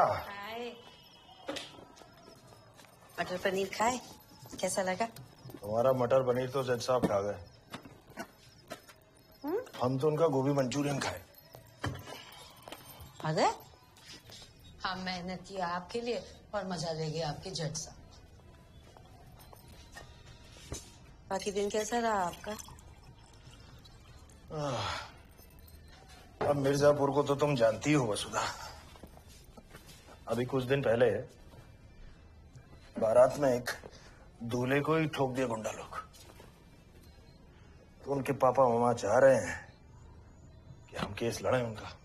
हाय। मटर पनीर खाए, कैसा लगा? हमारा मटर पनीर तो जज साहब खा गए। हम तो उनका गोभी मंचूरियन खाए। आ गए? हाँ, मेहनत किया आपके लिए और मजा ले गए आपके जज साहब। बाकी दिन कैसा रहा आपका? अब मिर्जापुर को तो तुम जानती हो वसुधा। अभी कुछ दिन पहले बारात में एक दूल्हे को ही ठोक दिया गुंडा लोग। तो उनके पापा मामा चाह रहे हैं कि हम केस लड़ें उनका।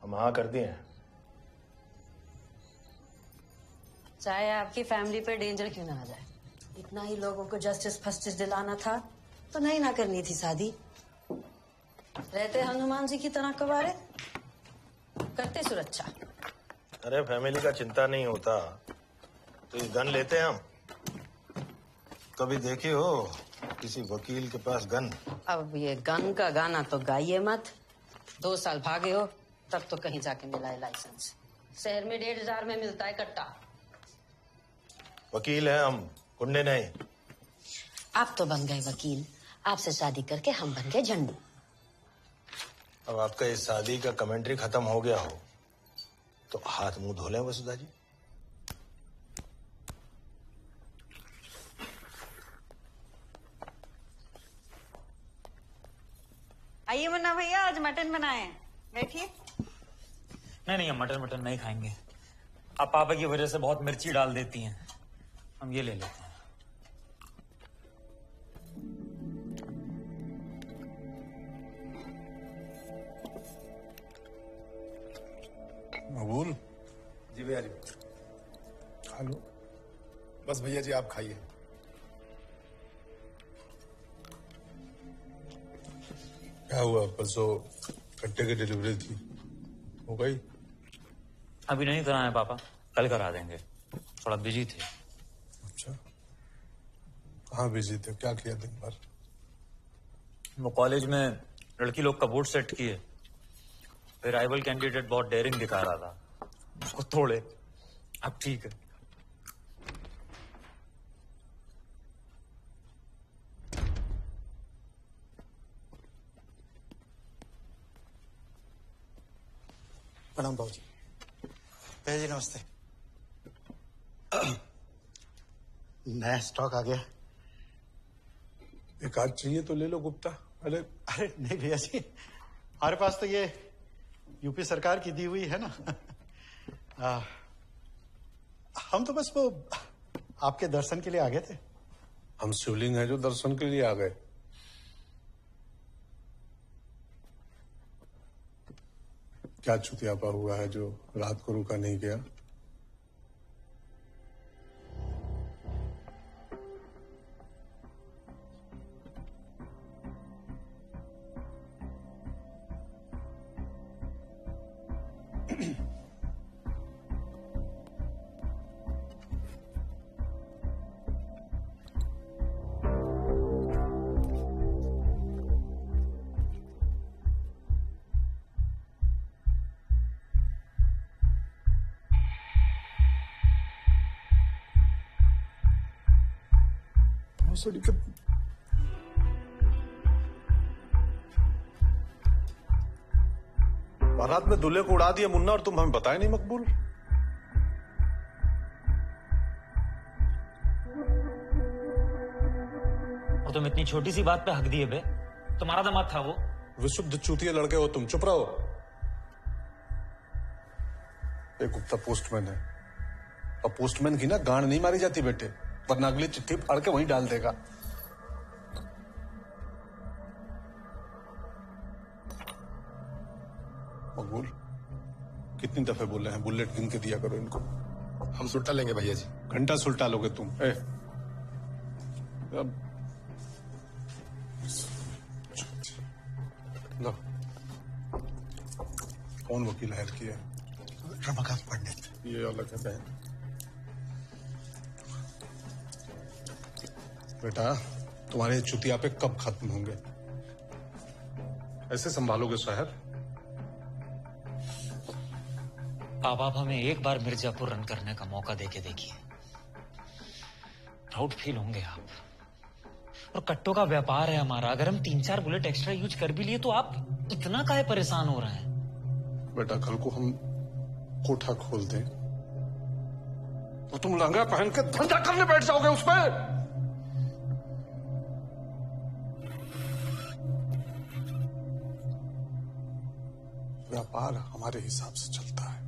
हम हाँ कर दिए हैं। चाहे आपकी फैमिली पे डेंजर क्यों ना आ जाए, इतना ही लोगों को जस्टिस फस्टिस दिलाना था तो नहीं ना करनी थी शादी। रहते हनुमान जी की तरह कवारे, करते सुरक्षा। अरे फैमिली का चिंता नहीं होता तो ये गन लेते हैं हम। कभी देखे हो किसी वकील के पास गन? अब ये गन का गाना तो गाइए मत। 2 साल भागे हो तब तो कहीं जाके मिला है लाइसेंस। शहर में 1,500 में मिलता है कट्टा। वकील है हम, गुंडे नहीं। आप तो बन गए वकील, आपसे शादी करके हम बन गए झंडू। अब आपका इस शादी का कमेंट्री खत्म हो गया हो तो हाथ मुंह धो लें वसुधा जी। आइए मुन्ना भैया, आज मटन बनाए हैं, बैठिए। नहीं, हम मटन नहीं खाएंगे। आप पापा की वजह से बहुत मिर्ची डाल देती हैं। हम ये ले लेते हैं। मकबूल जी भैया जी। खा लो। बस भैया जी आप खाइए। क्या हुआ? परसों कट्टे की डिलीवरी थी, हो गई? अभी नहीं कराए पापा, कल करा देंगे। थोड़ा बिजी थे। अच्छा, कहाँ बिजी थे? क्या किया दिन भर? वो कॉलेज में लड़की लोग का वोट सेट किए। फिर राइवल कैंडिडेट बहुत डेयरिंग दिखा रहा था, उसको तोड़े। अब ठीक है। प्रणाम बाबूजी। भैया जी नमस्ते। नया स्टॉक आ गया। एक आध चाहिए तो ले लो गुप्ता। अरे अरे नहीं भैया जी, हमारे पास तो ये यूपी सरकार की दी हुई है ना। हम तो बस वो आपके दर्शन के लिए आ गए थे। हम शिवलिंग है जो दर्शन के लिए आ गए। क्या चुतियापा हुआ है जो रात को रुका नहीं गया? बारात में दूल्हे को उड़ा दिया मुन्ना और तुम हमें बताए नहीं मकबूल। और तुम इतनी छोटी सी बात पे हक दिए बे। तुम्हारा दामाद था वो। विशुद्ध चूतिया लड़के हो तुम, चुप रहो। एक गुप्ता पोस्टमैन है और पोस्टमैन की ना गांड नहीं मारी जाती बेटे, वरना अगली चिट्ठी फाड़ के वहीं डाल देगा। मकबूल कितनी दफे बोले हैं बुलेट गिन के दिया करो इनको। हम सुट्टा लेंगे भैया जी। घंटा सुलटा लोगे तुम। अब लो, कौन वकील हायर किया? रमाकांत पंडित। ये अलग है बहन। बेटा तुम्हारे चुतिया पे कब खत्म होंगे? ऐसे संभालोगे शहर? आप हमें एक बार मिर्जापुर रन करने का मौका देके देखिए, प्राउड फील होंगे आप। और कट्टों का व्यापार है हमारा, अगर हम 3-4 बुलेट एक्स्ट्रा यूज कर भी लिए तो आप इतना काहे परेशान हो रहे हैं? बेटा कल को हम कोठा खोल दें तो तुम लहंगा पहन के धंधा करने बैठ जाओगे उसमें। व्यापार हमारे हिसाब से चलता है,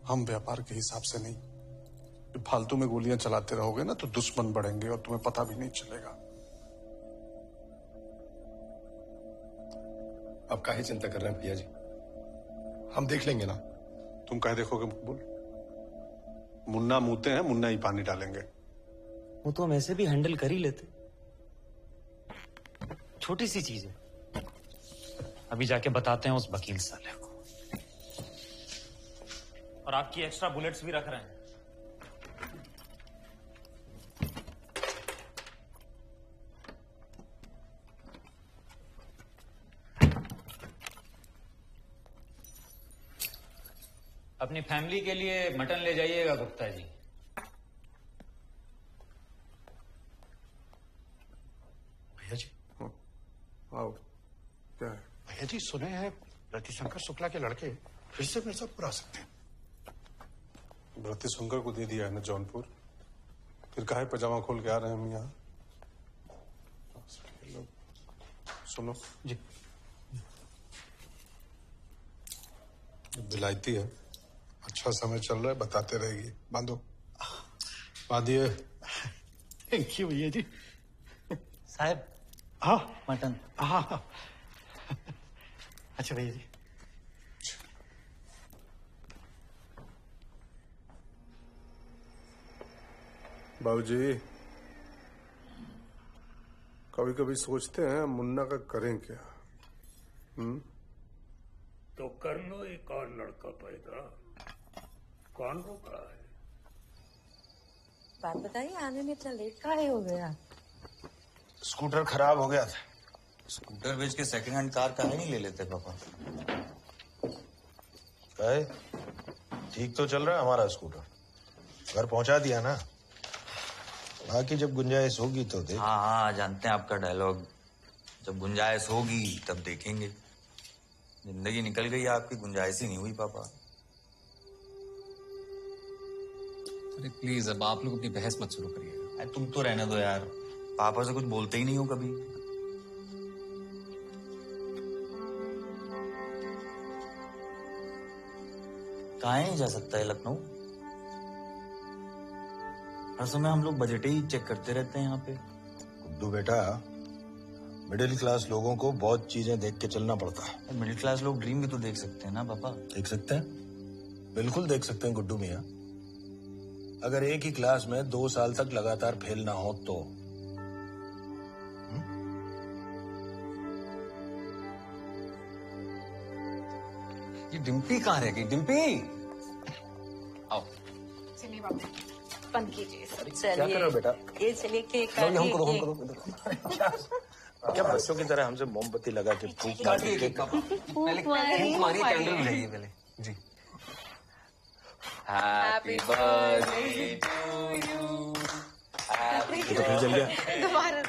हम व्यापार के हिसाब से नहीं। फालतू में गोलियां चलाते रहोगे ना तो दुश्मन बढ़ेंगे और तुम्हें पता भी नहीं चलेगा। आप काहे चिंता कर रहे हैं भैया जी, हम देख लेंगे ना। तुम काहे देखोगे मकबूल? मुन्ना मुंहते हैं, मुन्ना ही पानी डालेंगे। वो तो हम ऐसे भी हैंडल कर ही लेते, छोटी सी चीज है। अभी जाके बताते हैं उस वकील साले को। और आपकी एक्स्ट्रा बुलेट्स भी रख रहे हैं। अपनी फैमिली के लिए मटन ले जाइएगा गुप्ता जी। भैया जी, आओ। क्या है? भैया जी सुने हैं रतिशंकर शुक्ला के लड़के फिर से मिर्जापुर आ सकते हैं। रतिशंकर को दे दिया है ना जौनपुर, फिर काहे पजामा खोल के आ रहे हैं हम यहाँ? सुनो जी, विलायती है, अच्छा समय चल रहा है, बताते रहेगी। बांधो, बांधिए। थैंक यू भैया जी। साहब हाँ मटन। हाँ अच्छा भैया जी। बाबूजी कभी कभी सोचते हैं मुन्ना का करें क्या? तो कर लो एक और लड़का पैदा, कौन रोका है? बात बताइए, आने में इतना लेट काहे हो गया? स्कूटर खराब हो गया था। स्कूटर बेच के सेकंड हैंड कार काहे नहीं ले लेते पापा? काहे? ठीक तो चल रहा है हमारा स्कूटर, घर पहुंचा दिया ना। बाकी जब गुंजाइश होगी तो देख। हाँ हाँ जानते हैं आपका डायलॉग, जब गुंजाइश होगी तब देखेंगे। जिंदगी निकल गई, आपकी गुंजाइश ही नहीं हुई पापा। अरे प्लीज अब आप लोग अपनी बहस मत शुरू करिए। अरे तुम तो रहने दो यार, पापा से कुछ बोलते ही नहीं हो कभी। कहाँ नहीं जा सकता है लखनऊ? हर समय हम लोग बजट ही चेक करते रहते हैं यहाँ पे। गुड्डू बेटा, मिडिल क्लास लोगों को बहुत चीजें देख के चलना पड़ता है। मिडिल क्लास लोग ड्रीम भी तो देख सकते हैं ना पापा। देख सकते हैं, बिल्कुल देख सकते हैं गुड्डू मियाँ। अगर एक ही क्लास में 2 साल तक लगातार फेल ना हो तो। ये डिम्पी कहाँ रह गई? डिम्पी आओ। चलिए बाबू, बंद कीजिए सब। क्या कर रहे हो बेटा? ये चलिए केक हमको क्या बच्चों की तरह हमसे मोमबत्ती लगा के फूक काटिए केक पापा। पहले फूंक मारिए, कैंडल बुझाइए पहले जी। Happy birthday to you. तो फिर जल गया। दोबारा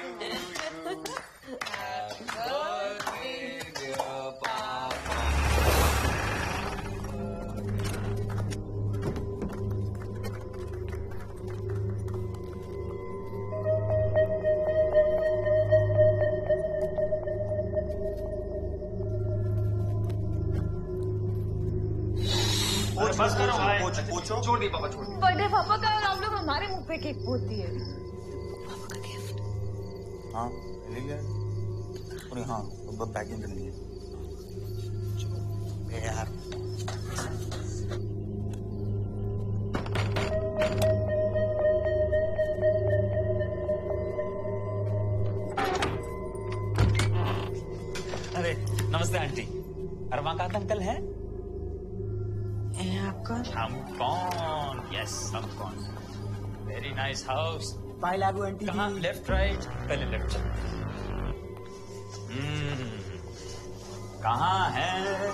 छोड़ दी पापा, छोड़ दी। बर्थडे पापा का और आप लोग हमारे मुंह पे केक फोड़ दिए। हाँ ले लिया। अरे हाँ पैकिंग कर ली यार। अरे नमस्ते आंटी। रमाकांत अंकल हैं? आपका हम कौन? यस हम कौन। वेरी नाइस हाउस, बाय लागू आंटी कहाँ जी। Left right? पहले लेफ्ट चल। कहाँ है?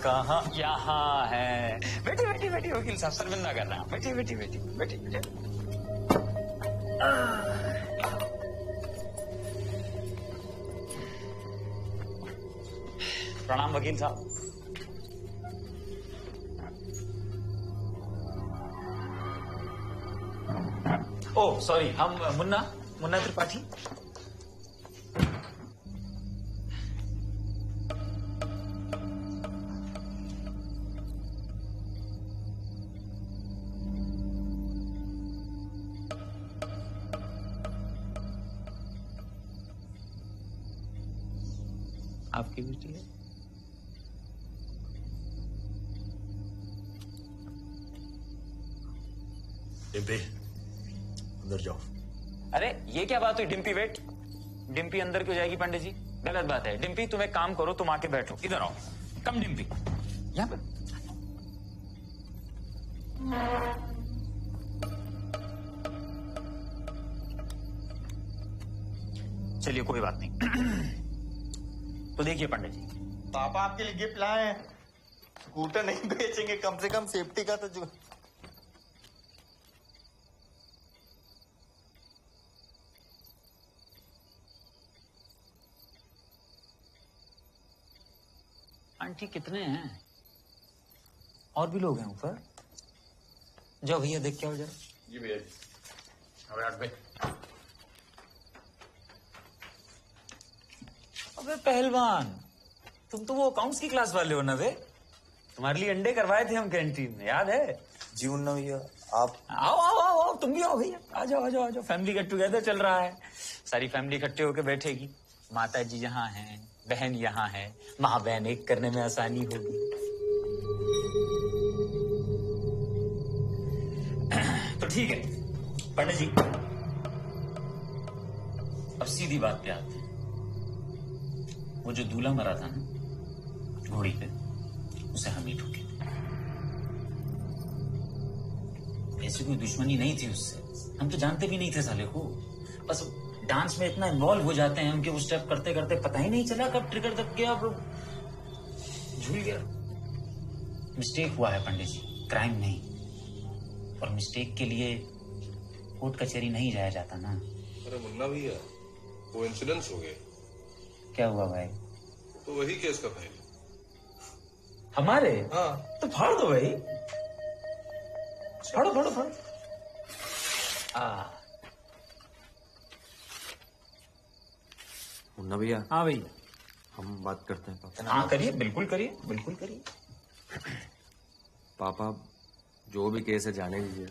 कहाँ? यहाँ है। बैठी बैठी बैठी वकील साहब, शर्मिंदा कर रहा हूँ। बैठी बैठी बैठी बैठी बैठी। प्रणाम वकील साहब। ओह सॉरी, हम मुन्ना त्रिपाठी। आपकी बेटी है? डिम्पी, अंदर जाओ। अरे ये क्या बात हुई? डिम्पी वेट। डिम्पी अंदर क्यों जाएगी पंडित जी? गलत बात है। डिम्पी तुम एक काम करो, तुम आके बैठो, इधर आओ। कम डिम्पी, यहाँ पर। चलिए कोई बात नहीं। तो देखिए पंडित जी, पापा आपके लिए गिफ्ट लाए हैं। स्कूटर नहीं बेचेंगे, कम से कम सेफ्टी का तो जो। आंटी कितने हैं? और भी लोग हैं ऊपर? जाओ भैया देख के आओ जरा। जी भैया जी। अबे पहलवान, तुम तो वो अकाउंट्स की क्लास वाले हो ना बे? तुम्हारे लिए अंडे करवाए थे हम कैंटीन में, याद है? जी मुन्ना भैया, आप आओ आओ आओ आओ, तुम भी आओ भैया, आ जाओ आ जाओ आ जाओ। फैमिली गेट टुगेदर चल रहा है, सारी फैमिली इकट्ठे होकर बैठेगी। माता जी यहाँ हैं, बहन यहाँ है, माँ बहन एक करने में आसानी होगी। तो ठीक है पंडित जी, अब सीधी बात पे आते हैं। वो जो दूल्हा मरा था ना घोड़ी पे, उसे हम ही ठोके। ऐसी कोई दुश्मनी नहीं थी उससे, हम तो जानते भी नहीं थे साले को। बस डांस में इतना इन्वॉल्व हो जाते हैं उनके, वो स्टेप करते करते पता ही नहीं चला कब ट्रिगर दब गया, झूल गया। मिस्टेक हुआ है पंडित जी, क्राइम नहीं। और मिस्टेक के लिए कोर्ट कचहरी नहीं जाया जाता ना। अरे मुन्ना भैया, वो इंसिडेंस हो गए। क्या हुआ भाई? तो वही केस का फाइल हमारे। हाँ तो फाड़ दो भाई, फाड़ो फाड़ो फाड़ो। मुन्ना भैया। हाँ भैया, हम बात करते हैं पापा। हाँ करिए, बिल्कुल करिए, बिल्कुल करिए। पापा जो भी केस है जाने दीजिए।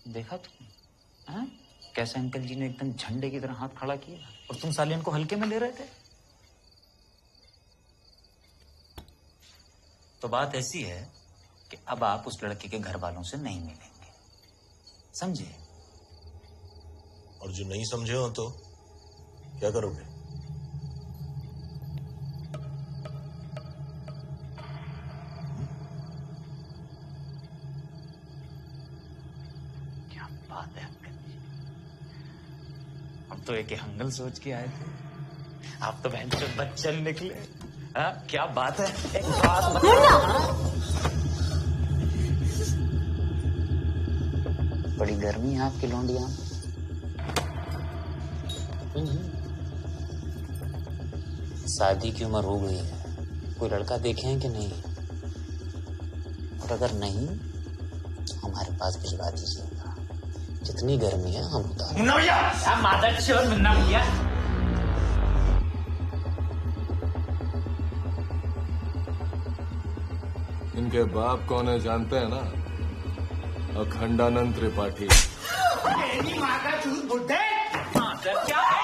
देखा तुम? हाँ? कैसे अंकल जी ने एकदम झंडे की तरह हाथ खड़ा किया, और तुम साले इनको हल्के में ले रहे थे। तो बात ऐसी है कि अब आप उस लड़के के घर वालों से नहीं मिलेंगे, समझे? और जो नहीं समझे हो तो क्या करोगे? क्या बात है अंकल जी, हम तो एक हंगल सोच के आए थे, आप तो बहन से बच्चन निकले। हाँ क्या बात है, एक बात बड़ी गर्मी है आपकी लौंडिया। शादी की उम्र हो गई है, कोई लड़का देखे हैं कि नहीं? और अगर नहीं, हमारे पास भिजवा दीजिएगा, जितनी गर्मी है हम उतार। मुन्ना भैया, माता चोर मुन्ना भैया। इनके बाप कौन है जानते हैं ना? अखंडानंद त्रिपाठी। माँ का चूत बुड्ढे। हाँ सर, क्या है?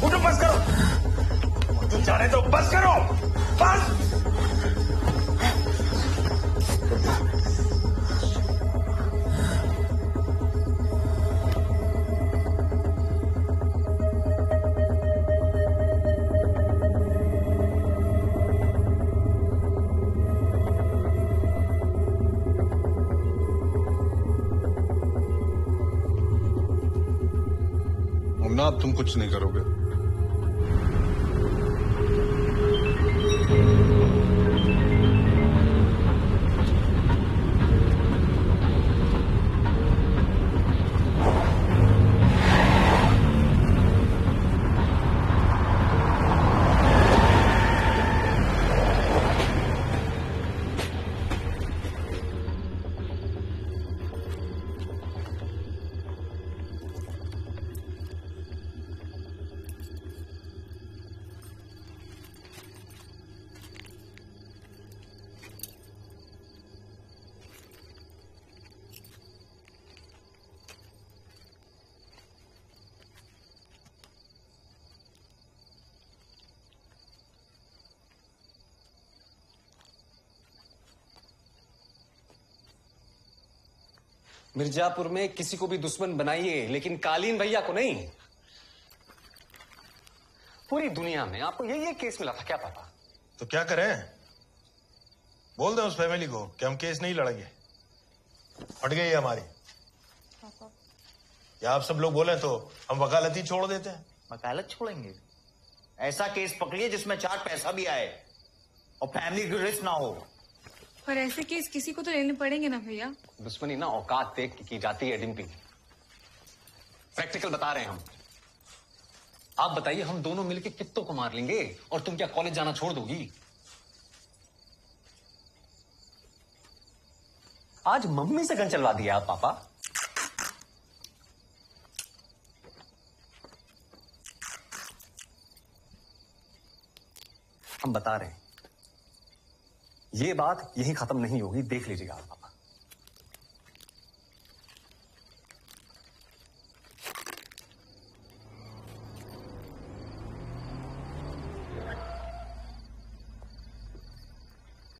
उठो, बस करो। तुम जाने तो बस करो, बस। मुन्ना, अब तुम कुछ नहीं करोगे। मिर्जापुर में किसी को भी दुश्मन बनाइए, लेकिन कालीन भैया को नहीं। पूरी दुनिया में आपको ये केस मिला था क्या पता? तो क्या करें? बोल दें उस फैमिली को कि हम केस नहीं लड़ेंगे, हट गई है हमारी। या आप सब लोग बोले तो हम वकालत ही छोड़ देते हैं। वकालत छोड़ेंगे? ऐसा केस पकड़िए जिसमें 4 पैसा भी आए और फैमिली की रिस्क ना हो। पर ऐसे केस किसी को तो लेने पड़ेंगे ना भैया। दुश्मनी ना औकात देख के की जाती है डिम्पी। प्रैक्टिकल बता रहे हैं हम। आप बताइए, हम दोनों मिलके कित्तों को मार लेंगे और तुम क्या कॉलेज जाना छोड़ दोगी? आज मम्मी से गन चलवा दिया आप पापा। हम बता रहे हैं, ये बात यहीं खत्म नहीं होगी, देख लीजिएगा आप पापा।